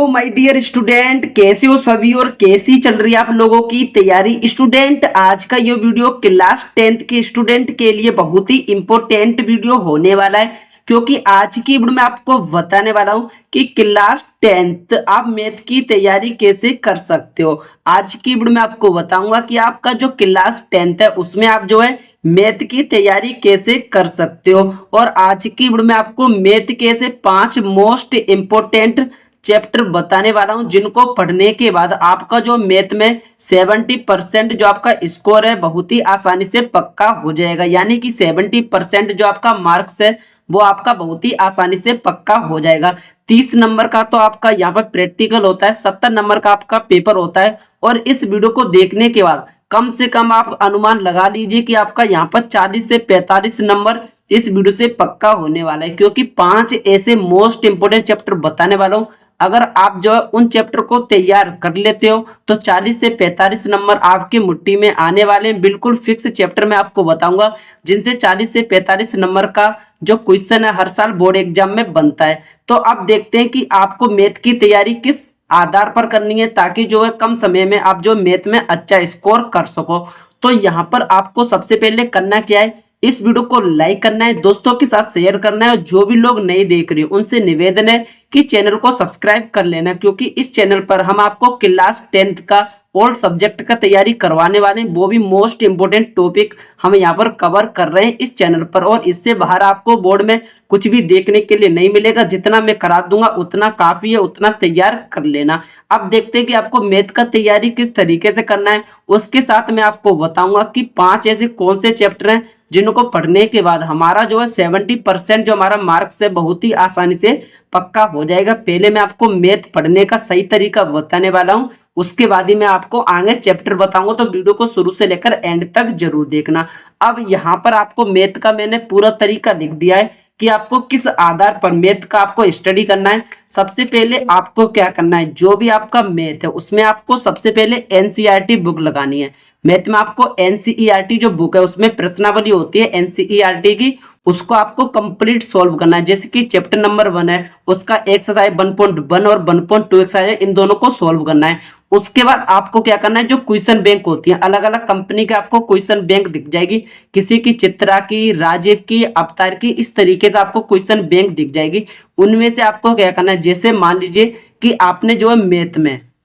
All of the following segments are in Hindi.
माय डियर स्टूडेंट, कैसे हो सभी और कैसी चल रही है आप लोगों की तैयारी। स्टूडेंट, आज का ये वीडियो क्लास 10th के स्टूडेंट के लिए बहुत ही इंपॉर्टेंट वीडियो होने वाला है, क्योंकि आज की वीडियो में आपको बताने वाला हूं कि क्लास 10th आप मैथ की तैयारी कैसे कर सकते हो। आज की वीडियो में आपको बताऊंगा कि आपका जो क्लास 10th है उसमें आप जो है मैथ की तैयारी कैसे कर सकते हो। और आज की वीडियो में आपको मैथ के ऐसे 5 मोस्ट इंपोर्टेंट चैप्टर बताने वाला हूं जिनको पढ़ने के बाद आपका जो मैथ में 70% जो आपका स्कोर है बहुत ही आसानी से पक्का हो जाएगा। यानी कि 70% जो आपका मार्क्स है वो आपका बहुत ही आसानी से पक्का हो जाएगा। 30 नंबर का तो आपका यहाँ पर प्रैक्टिकल होता है, 70 नंबर का आपका पेपर होता है। और इस वीडियो को देखने के बाद कम से कम आप अनुमान लगा लीजिए कि आपका यहाँ पर 40 से 45 नंबर इस वीडियो से पक्का होने वाला है, क्योंकि 5 ऐसे मोस्ट इंपोर्टेंट चैप्टर बताने वाला हूँ। अगर आप जो है उन चैप्टर को तैयार कर लेते हो तो 40 से 45 नंबर आपकी मुट्ठी में आने वाले हैं। बिल्कुल फिक्स चैप्टर मैं आपको बताऊंगा जिनसे 40 से 45 नंबर का जो क्वेश्चन है हर साल बोर्ड एग्जाम में बनता है। तो अब देखते हैं कि आपको मैथ की तैयारी किस आधार पर करनी है, ताकि जो है कम समय में आप जो मैथ में अच्छा स्कोर कर सको। तो यहाँ पर आपको सबसे पहले करना क्या है, इस वीडियो को लाइक करना है, दोस्तों के साथ शेयर करना है, और जो भी लोग नहीं देख रहे उनसे निवेदन है कि चैनल को सब्सक्राइब कर लेना, क्योंकि इस चैनल पर हम आपको क्लास 10th का ऑल सब्जेक्ट का तैयारी करवाने वाले हैं। वो भी मोस्ट इंपोर्टेंट टॉपिक हम यहाँ पर कवर कर रहे हैं इस चैनल पर, और इससे बाहर आपको बोर्ड में कुछ भी देखने के लिए नहीं मिलेगा। जितना मैं करा दूंगा उतना काफी है, उतना तैयार कर लेना। अब देखते हैं कि आपको मैथ का तैयारी किस तरीके से करना है। उसके साथ मैं आपको बताऊंगा कि 5 ऐसे कौन से चैप्टर हैं जिनको पढ़ने के बाद हमारा जो है 70% जो हमारा मार्क्स है बहुत ही आसानी से पक्का हो जाएगा। पहले मैं आपको मैथ पढ़ने का सही तरीका बताने वाला हूं, उसके बाद ही मैं आपको आगे चैप्टर बताऊंगा। तो वीडियो को शुरू से लेकर एंड तक जरूर देखना। अब यहाँ पर आपको मैथ का मैंने पूरा तरीका लिख दिया है कि आपको किस आधार पर मैथ का आपको स्टडी करना है। सबसे पहले आपको क्या करना है, जो भी आपका मैथ है उसमें आपको सबसे पहले एनसीईआरटी बुक लगानी है। मैथ में आपको एनसीईआरटी जो बुक है उसमें प्रश्नावली होती है एनसीईआरटी की, उसको आपको कंप्लीट सॉल्व करना है। जैसे कि चैप्टर नंबर 1 है, उसका एक्सरसाइज 1.1 और 1.2 एक्सरसाइज है, इन दोनों को सॉल्व करना है। उसके बाद आपको क्या करना है, जो क्वेश्चन बैंक होती है अलग अलग कंपनी के आपको क्वेश्चन बैंक दिख जाएगी, किसी की चित्रा की, राजीव की, अवतार की, इस तरीके से आपको क्वेश्चन बैंक दिख जाएगी। उनमें से आपको क्या करना है, जैसे मान लीजिए कि आपने जो है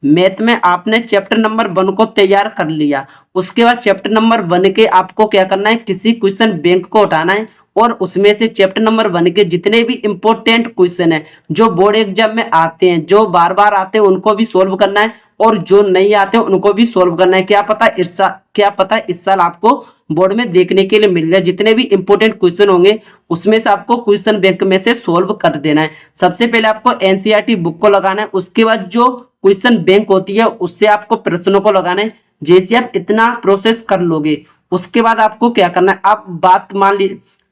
मैथ में आपने चैप्टर नंबर 1 को तैयार कर लिया। उसके बाद चैप्टर नंबर 1 के आपको क्या करना है, किसी क्वेश्चन बैंक को उठाना है और उसमें से चैप्टर नंबर 1 के जितने भी इंपॉर्टेंट क्वेश्चन है जो बोर्ड एग्जाम में आते हैं, जो बार बार आते हैं, उनको भी सोल्व करना है, और जो नहीं आते उनको भी सोल्व करना है। क्या पता इस साल आपको बोर्ड में देखने के लिए मिल जाए। जितने भी इंपॉर्टेंट क्वेश्चन होंगे उसमें से आपको क्वेश्चन बैंक में से सोल्व कर देना है। सबसे पहले आपको एनसीईआरटी बुक को लगाना है, उसके बाद जो क्वेश्चन बैंक होती है उससे आपको प्रश्नों को लगाना है। जैसे आप इतना प्रोसेस कर लोगे उसके बाद आपको क्या करना है, अब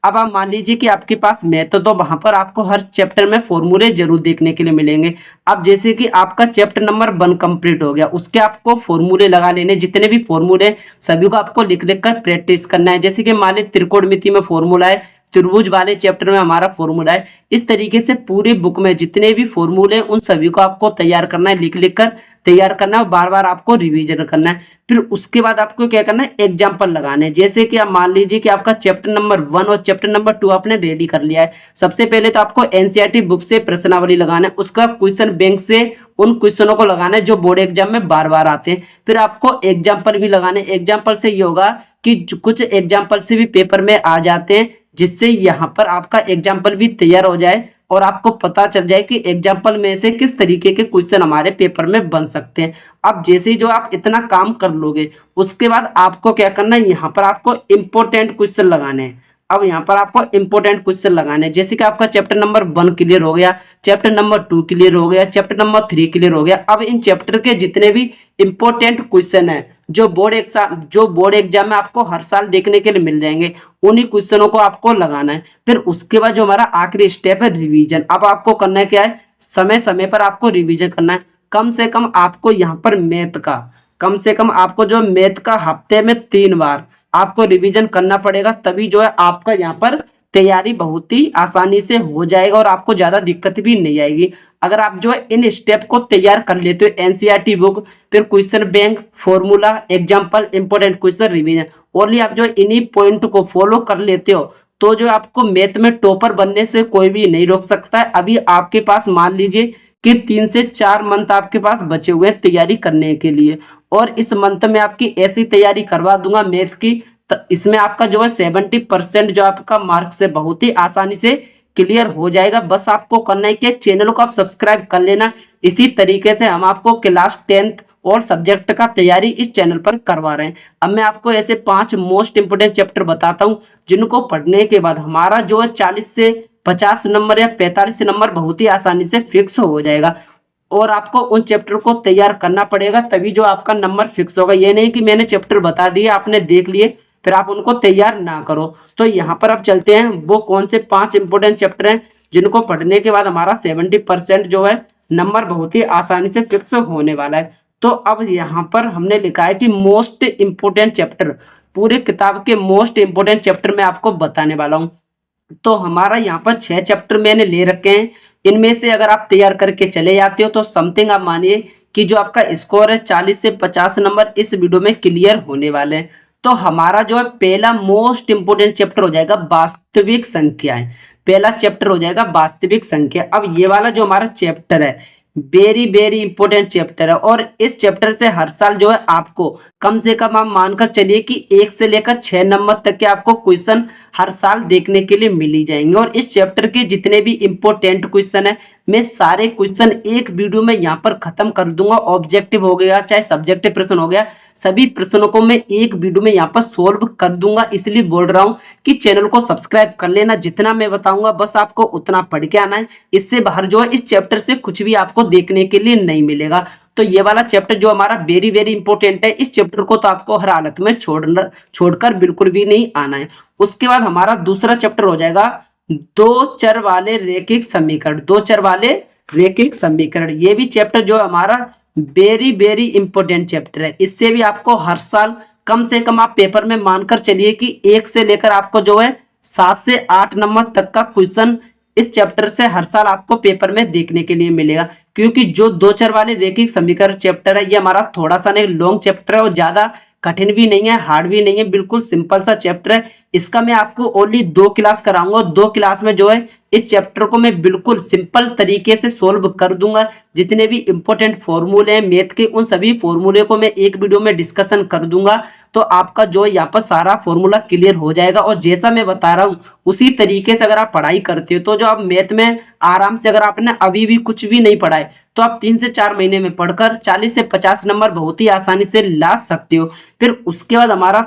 आप मान लीजिए कि आपके पास मैथ तो वहां पर आपको हर चैप्टर में फॉर्मूले जरूर देखने के लिए मिलेंगे। अब जैसे कि आपका चैप्टर नंबर 1 कंप्लीट हो गया, उसके आपको फॉर्मूले लगा लेने। जितने भी फॉर्मूले सभी को आपको लिख लिख कर प्रैक्टिस करना है। जैसे कि मान लीजिए त्रिकोणमिति में फॉर्मूला है, त्रिभुज वाले चैप्टर में हमारा फॉर्मूला है। इस तरीके से पूरी बुक में जितने भी फॉर्मूले हैं उन सभी को आपको तैयार करना है, लिख लिख कर तैयार करना है, बार बार आपको रिवीजन करना है। फिर उसके बाद आपको क्या करना है, एग्जाम्पल लगाने हैं। जैसे कि आप मान लीजिए कि आपका चैप्टर नंबर 1 और चैप्टर नंबर 2 आपने रेडी कर लिया है। सबसे पहले तो आपको एनसीईआरटी बुक से प्रश्नावली लगाना है, उसका क्वेश्चन बैंक से उन क्वेश्चनों को लगाना है जो बोर्ड एग्जाम में बार बार आते हैं। फिर आपको एग्जाम्पल भी लगाने। एग्जाम्पल से ये होगा कि कुछ एग्जाम्पल से भी पेपर में आ जाते हैं, जिससे यहाँ पर आपका एग्जाम्पल भी तैयार हो जाए और आपको पता चल जाए कि एग्जाम्पल में से किस तरीके के क्वेश्चन हमारे पेपर में बन सकते हैं। अब जैसे ही जो आप इतना काम कर लोगे उसके बाद आपको क्या करना है, यहाँ पर आपको इंपॉर्टेंट क्वेश्चन लगाने हैं। अब यहाँ पर आपको इंपॉर्टेंट क्वेश्चन लगाने हैं। जैसे कि आपका चैप्टर नंबर 1 क्लियर हो गया, चैप्टर नंबर 2 क्लियर हो गया, चैप्टर नंबर 3 क्लियर हो गया। अब इन चैप्टर के जितने भी इंपॉर्टेंट क्वेश्चन है जो बोर्ड एग्जाम में आपको हर साल देखने के लिए मिल जाएंगे, उन्हीं क्वेश्चनों को आपको लगाना है। फिर उसके बाद जो हमारा आखिरी स्टेप है रिवीजन। अब आपको करना है क्या है, समय समय पर आपको रिवीजन करना है। कम से कम आपको यहाँ पर कम से कम आपको जो मैथ का हफ्ते में 3 बार आपको रिवीजन करना पड़ेगा, तभी जो है आपका यहाँ पर तैयारी बहुत ही आसानी से हो जाएगा और आपको ज्यादा दिक्कत भी नहीं आएगी अगर आप जो है इन स्टेप को तैयार कर लेते हो। एनसीईआरटी बुक, फिर question bank, formula, example, important question, revision, only आप जो है इन्हीं पॉइंट को फॉलो कर लेते हो तो जो आपको मैथ में टॉपर बनने से कोई भी नहीं रोक सकता है। अभी आपके पास मान लीजिए कि 3 से 4 मंथ आपके पास बचे हुए हैं तैयारी करने के लिए और इस मंथ में आपकी ऐसी तैयारी करवा दूंगा मैथ की, इसमें आपका जो है 70% जो आपका मार्क्स से बहुत ही आसानी से क्लियर हो जाएगा। बस आपको करना है कि चैनल को आप सब्सक्राइब कर लेना। इसी तरीके से हम आपको क्लास 10th और सब्जेक्ट का तैयारी इस चैनल पर करवा रहे हैं। अब मैं आपको ऐसे 5 मोस्ट इंपोर्टेंट चैप्टर बताता हूं जिनको पढ़ने के बाद हमारा जो है 40 से 50 नंबर या 45 नंबर बहुत ही आसानी से फिक्स हो जाएगा और आपको उन चैप्टर को तैयार करना पड़ेगा तभी जो आपका नंबर फिक्स होगा। ये नहीं कि मैंने चैप्टर बता दिए आपने देख लिए फिर आप उनको तैयार ना करो। तो यहाँ पर अब चलते हैं वो कौन से 5 इंपोर्टेंट चैप्टर हैं जिनको पढ़ने के बाद हमारा 70% जो है नंबर बहुत ही आसानी से फिक्स होने वाला है। तो अब यहाँ पर हमने लिखा है कि मोस्ट इंपोर्टेंट चैप्टर, पूरे किताब के मोस्ट इंपोर्टेंट चैप्टर मैं आपको बताने वाला हूँ। तो हमारा यहाँ पर 6 चैप्टर मैंने ले रखे हैं। इनमें से अगर आप तैयार करके चले जाते हो तो समथिंग आप मानिए कि जो आपका स्कोर है 40 से 50 नंबर इस वीडियो में क्लियर होने वाले हैं। तो हमारा जो है पहला मोस्ट इंपोर्टेंट चैप्टर हो जाएगा वास्तविक संख्याएं। पहला चैप्टर हो जाएगा वास्तविक संख्या। अब ये वाला जो हमारा चैप्टर है वेरी वेरी इंपॉर्टेंट चैप्टर है और इस चैप्टर से हर साल जो है आपको कम से कम आप मानकर चलिए कि 1 से लेकर 6 नंबर तक के आपको क्वेश्चन हर साल देखने के लिए मिल ही जाएंगे। और इस चैप्टर के जितने भी इंपॉर्टेंट क्वेश्चन है मैं सारे क्वेश्चन एक वीडियो में यहाँ पर खत्म कर दूंगा। ऑब्जेक्टिव हो गया चाहे सब्जेक्टिव प्रश्न हो गया, सभी प्रश्नों को मैं एक वीडियो में यहाँ पर सोल्व कर दूंगा। इसलिए बोल रहा हूँ कि चैनल को सब्सक्राइब कर लेना। जितना मैं बताऊंगा बस आपको उतना पढ़ के आना है। इससे बाहर जो है इस चैप्टर से कुछ भी आपको देखने के लिए नहीं मिलेगा। तो ये वाला चैप्टर जो हमारा वेरी वेरी इंपॉर्टेंट है, इस चैप्टर को तो आपको हर हालत में छोड़कर बिल्कुल भी नहीं आना है। उसके बाद हमारा दूसरा चैप्टर हो जाएगा 2 चर वाले रैखिक समीकरण। 2 चर वाले रैखिक समीकरण, ये भी चैप्टर जो हमारा वेरी वेरी इंपॉर्टेंट चैप्टर है। इससे भी आपको हर साल कम से कम आप पेपर में मानकर चलिए कि 1 से लेकर आपको जो है 7 से 8 नंबर तक का क्वेश्चन इस चैप्टर से हर साल आपको पेपर में देखने के लिए मिलेगा। क्योंकि जो 2 चर वाले रैखिक समीकरण चैप्टर है ये हमारा थोड़ा सा नहीं लॉन्ग चैप्टर है और ज्यादा कठिन भी नहीं है, हार्ड भी नहीं है, बिल्कुल सिंपल सा चैप्टर है। इसका मैं आपको ओनली 2 क्लास कराऊंगा। 2 क्लास में जो है इस चैप्टर को मैं बिल्कुल सिंपल तरीके से सोल्व कर दूंगा। जितने भी इंपॉर्टेंट फॉर्मूले हैं मैथ के उन सभी फॉर्मूले को मैं एक वीडियो में डिस्कशन कर दूंगा। तो आपका जो है यहाँ पर सारा फॉर्मूला क्लियर हो जाएगा और जैसा मैं बता रहा हूँ उसी तरीके से अगर आप पढ़ाई करते हो तो जो आप मैथ में आराम से, अगर आपने अभी भी कुछ भी नहीं पढ़ा है तो आप 3 से 4 महीने में पढ़कर 40 से 50 नंबर बहुत ही आसानी से ला सकते हो। फिर उसके बाद हमारा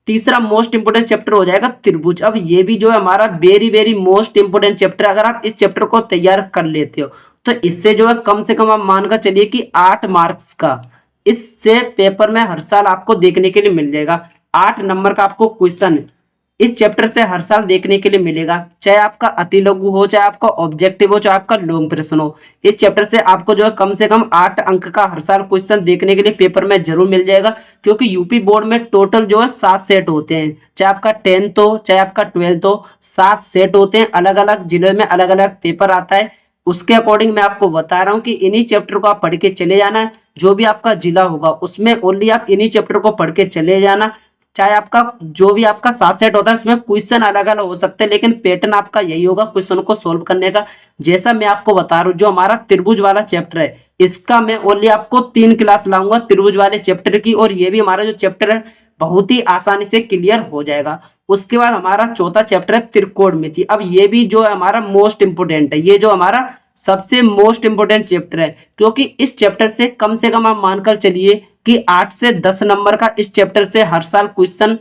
तीसरा मोस्ट इंपोर्टेंट चैप्टर हो जाएगा त्रिभुज। अब ये भी जो है हमारा very very most important chapter, अगर आप इस चैप्टर को तैयार कर लेते हो तो इससे जो है कम से कम आप मानकर चलिए कि 8 मार्क्स का इससे पेपर में हर साल आपको देखने के लिए मिल जाएगा। 8 नंबर का आपको क्वेश्चन इस चैप्टर से हर साल देखने के लिए मिलेगा, चाहे आपका अति लघु हो, चाहे आपका ऑब्जेक्टिव हो, चाहे आपका लॉन्ग प्रश्न हो। इस चैप्टर से आपको जो है कम से कम 8 अंक का हर साल क्वेश्चन देखने के लिए पेपर में जरूर मिल जाएगा। क्योंकि यूपी बोर्ड में टोटल जो है 7 सेट होते हैं, चाहे आपका 10th हो चाहे आपका 12th हो, 7 सेट होते हैं। अलग अलग जिले में अलग अलग पेपर आता है, उसके अकॉर्डिंग मैं आपको बता रहा हूँ कि इन्हीं चैप्टर को आप पढ़ के चले जाना है। जो भी आपका जिला होगा उसमें ओनली आप इन्हीं चैप्टर को पढ़ के चले जाना। चाहे आपका जो भी आपका 7 सेट होता है उसमें क्वेश्चन अलग अलग हो सकते हैं लेकिन पैटर्न आपका यही होगा क्वेश्चन को सोल्व करने का। जैसा मैं आपको बता रहा हूँ जो हमारा त्रिभुज वाला चैप्टर है इसका मैं ओनली आपको 3 क्लास लाऊंगा त्रिभुज वाले चैप्टर की, और ये भी हमारा जो चैप्टर है बहुत ही आसानी से क्लियर हो जाएगा। उसके बाद हमारा चौथा चैप्टर है त्रिकोणमिति। अब ये भी जो है हमारा मोस्ट इंपोर्टेंट है, ये जो हमारा सबसे मोस्ट इंपोर्टेंट चैप्टर है क्योंकि इस चैप्टर से कम आप मानकर चलिए कि 8 से 10 नंबर का इस चैप्टर से हर साल क्वेश्चन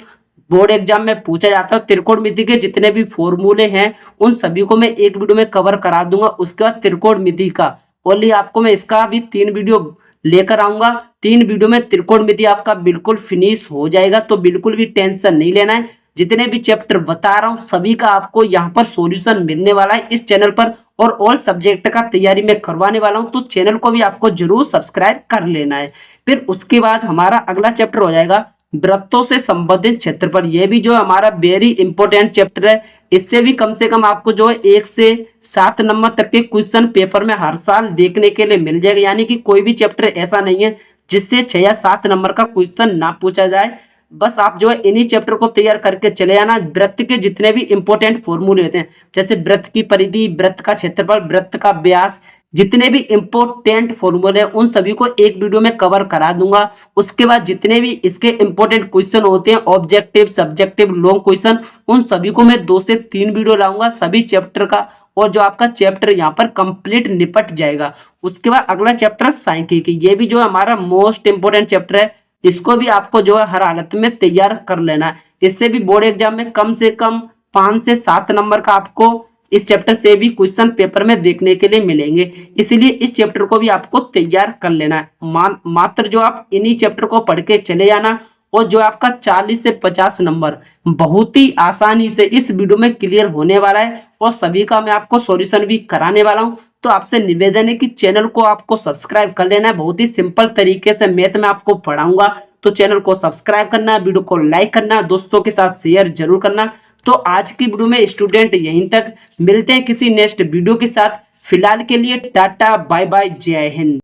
बोर्ड एग्जाम में पूछा जाता है। त्रिकोणमिति के जितने भी फॉर्मूले हैं उन सभी को मैं एक वीडियो में कवर करा दूंगा। उसके बाद त्रिकोणमिति का ओनली आपको मैं इसका भी 3 वीडियो लेकर आऊंगा। 3 वीडियो में त्रिकोणमिति आपका बिल्कुल फिनिश हो जाएगा, तो बिल्कुल भी टेंशन नहीं लेना है। जितने भी चैप्टर बता रहा हूँ सभी का आपको यहाँ पर सॉल्यूशन मिलने वाला है इस चैनल पर, और ऑल सब्जेक्ट का तैयारी मैं करवाने वाला हूँ। तो चैनल को भी आपको जरूर सब्सक्राइब कर लेना है। फिर उसके बाद हमारा अगला चैप्टर हो जाएगा वृत्तों से संबंधित क्षेत्रफल, ये भी जो हमारा वेरी इंपॉर्टेंट चैप्टर है। इससे भी कम से कम आपको जो है 1 से 7 नंबर तक के क्वेश्चन पेपर में हर साल देखने के लिए मिल जाएगा, यानी कि कोई भी चैप्टर ऐसा नहीं है जिससे 6 या 7 नंबर का क्वेश्चन ना पूछा जाए। बस आप जो है इन्हीं चैप्टर को तैयार करके चले आना। वृत्त के जितने भी इंपॉर्टेंट फॉर्मूले होते हैं, जैसे वृत्त की परिधि, वृत्त का क्षेत्रफल, वृत्त का व्यास, जितने भी इंपॉर्टेंट फॉर्मूले हैं उन सभी को एक वीडियो में कवर करा दूंगा। उसके बाद जितने भी इसके इंपॉर्टेंट क्वेश्चन होते हैं, ऑब्जेक्टिव, सब्जेक्टिव, लॉन्ग क्वेश्चन, उन सभी को मैं 2 से 3 वीडियो लाऊंगा सभी चैप्टर का, और जो आपका चैप्टर यहाँ पर कंप्लीट निपट जाएगा। उसके बाद अगला चैप्टर सांख्यिकी, ये भी जो हमारा मोस्ट इंपोर्टेंट चैप्टर है, इसको भी आपको जो है हर हालत में तैयार कर लेना है। इससे भी बोर्ड एग्जाम में कम से कम 5 से 7 नंबर का आपको इस चैप्टर से भी क्वेश्चन पेपर में देखने के लिए मिलेंगे, इसलिए इस चैप्टर को भी आपको तैयार कर लेना है। मात्र जो आप इन्हीं चैप्टर को पढ़ के चले जाना, और जो आपका 40 से 50 नंबर बहुत ही आसानी से इस वीडियो में क्लियर होने वाला है, और सभी का मैं आपको सॉल्यूशन भी कराने वाला हूं। तो आपसे निवेदन है कि चैनल को आपको सब्सक्राइब कर लेना है। बहुत ही सिंपल तरीके से मैथ में आपको पढ़ाऊंगा, तो चैनल को सब्सक्राइब करना, वीडियो को लाइक करना, दोस्तों के साथ शेयर जरूर करना। तो आज की वीडियो में स्टूडेंट यहीं तक, मिलते हैं किसी नेक्स्ट वीडियो के साथ। फिलहाल के लिए टाटा बाय बाय, जय हिंद।